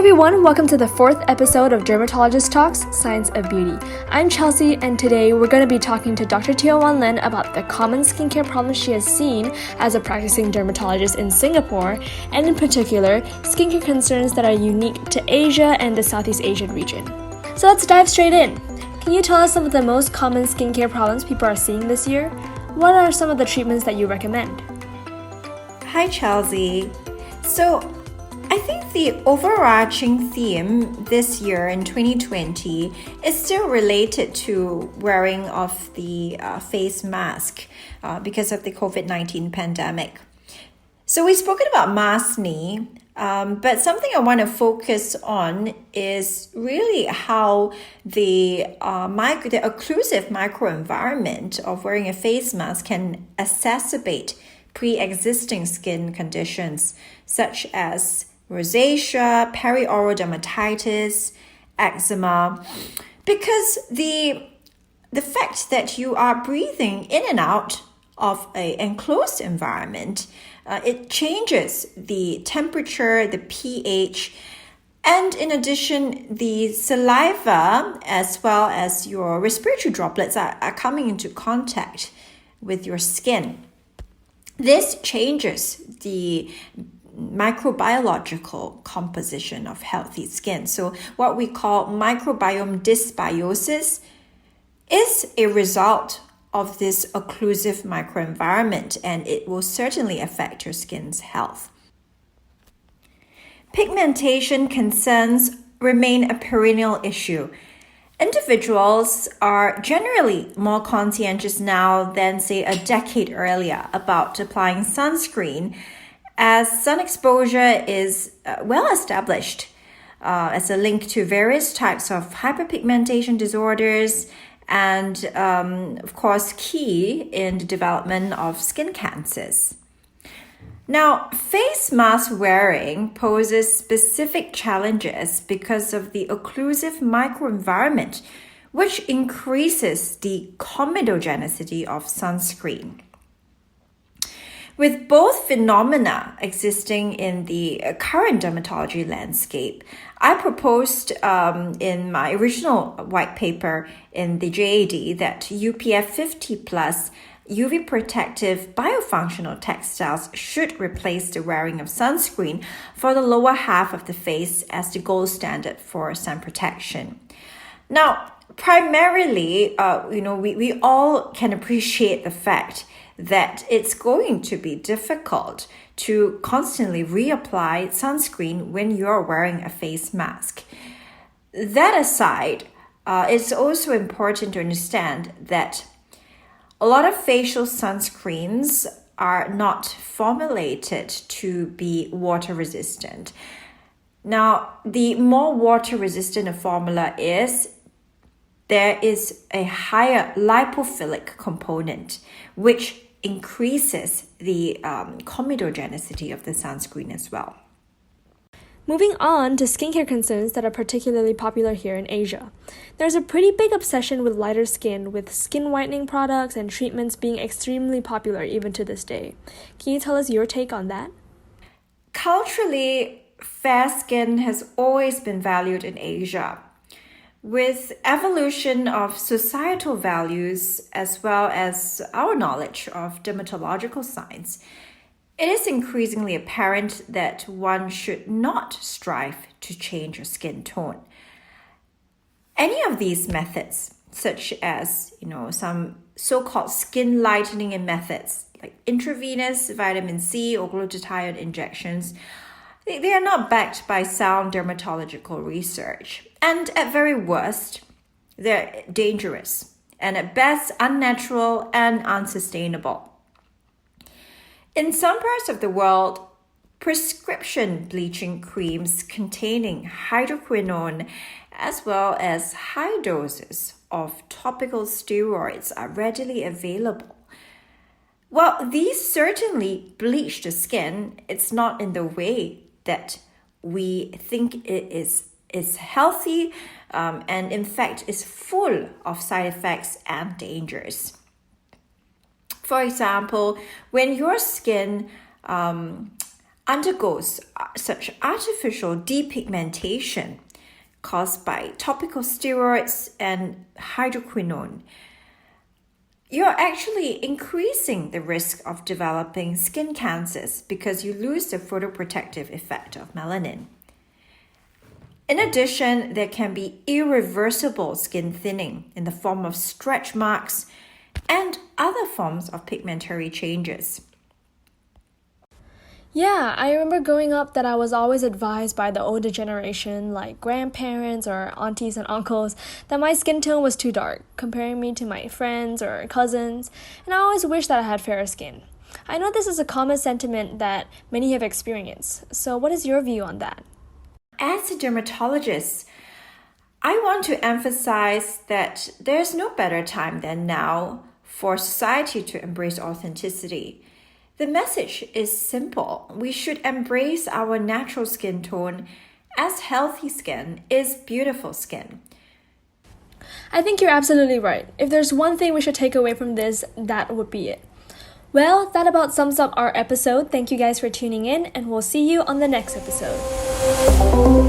everyone, welcome to the 4th episode of Dermatologist Talks, Science of Beauty. I'm Chelsea, and today we're going to be talking to Dr.TWL about the common skincare problems she has seen as a practicing dermatologist in Singapore, and in particular, skincare concerns that are unique to Asia and the Southeast Asian region. So let's dive straight in. Can you tell us some of the most common skincare problems people are seeing this year? What are some of the treatments that you recommend? Hi, Chelsea. So, I think the overarching theme this year in 2020 is still related to wearing of the face mask because of the COVID-19 pandemic. So we've spoken about Maskne, but something I want to focus on is really how the occlusive microenvironment of wearing a face mask can exacerbate pre-existing skin conditions such as rosacea, perioral dermatitis, eczema, because the fact that you are breathing in and out of an enclosed environment, it changes the temperature, the pH, and in addition, the saliva as well as your respiratory droplets are coming into contact with your skin. This changes the microbiological composition of healthy skin. So what we call microbiome dysbiosis is a result of this occlusive microenvironment, and it will certainly affect your skin's health. Pigmentation concerns remain a perennial issue. Individuals are generally more conscientious now than, say, a decade earlier about applying sunscreen, as sun exposure is well established as a link to various types of hyperpigmentation disorders and, of course, key in the development of skin cancers. Now, face mask wearing poses specific challenges because of the occlusive microenvironment, which increases the comedogenicity of sunscreen. With both phenomena existing in the current dermatology landscape, I proposed in my original white paper in the JAD that UPF 50 plus UV protective biofunctional textiles should replace the wearing of sunscreen for the lower half of the face as the gold standard for sun protection. Now, primarily, we all can appreciate the fact that it's going to be difficult to constantly reapply sunscreen when you're wearing a face mask. That aside, it's also important to understand that a lot of facial sunscreens are not formulated to be water resistant. Now, the more water resistant a formula is, there is a higher lipophilic component, which increases the comedogenicity of the sunscreen as well. Moving on to skincare concerns that are particularly popular here in Asia. There's a pretty big obsession with lighter skin, with skin whitening products and treatments being extremely popular even to this day. Can you tell us your take on that? Culturally, fair skin has always been valued in Asia. With evolution of societal values as well as our knowledge of dermatological science, it is increasingly apparent that one should not strive to change your skin tone. Any of these methods, such as some so-called skin lightening methods like intravenous vitamin C or glutathione injections, they are not backed by sound dermatological research. And at very worst, they're dangerous, and at best, unnatural and unsustainable. In some parts of the world, prescription bleaching creams containing hydroquinone as well as high doses of topical steroids are readily available. While these certainly bleach the skin, it's not in the way that we think it is healthy and in fact is full of side effects and dangers. For example, when your skin undergoes such artificial depigmentation caused by topical steroids and hydroquinone, you're actually increasing the risk of developing skin cancers because you lose the photoprotective effect of melanin. In addition, there can be irreversible skin thinning in the form of stretch marks and other forms of pigmentary changes. Yeah, I remember growing up that I was always advised by the older generation, like grandparents or aunties and uncles, that my skin tone was too dark, comparing me to my friends or cousins, and I always wished that I had fairer skin. I know this is a common sentiment that many have experienced, so what is your view on that? As a dermatologist, I want to emphasize that there's no better time than now for society to embrace authenticity. The message is simple. We should embrace our natural skin tone, as healthy skin is beautiful skin. I think you're absolutely right. If there's one thing we should take away from this, that would be it. Well, that about sums up our episode. Thank you guys for tuning in, and we'll see you on the next episode.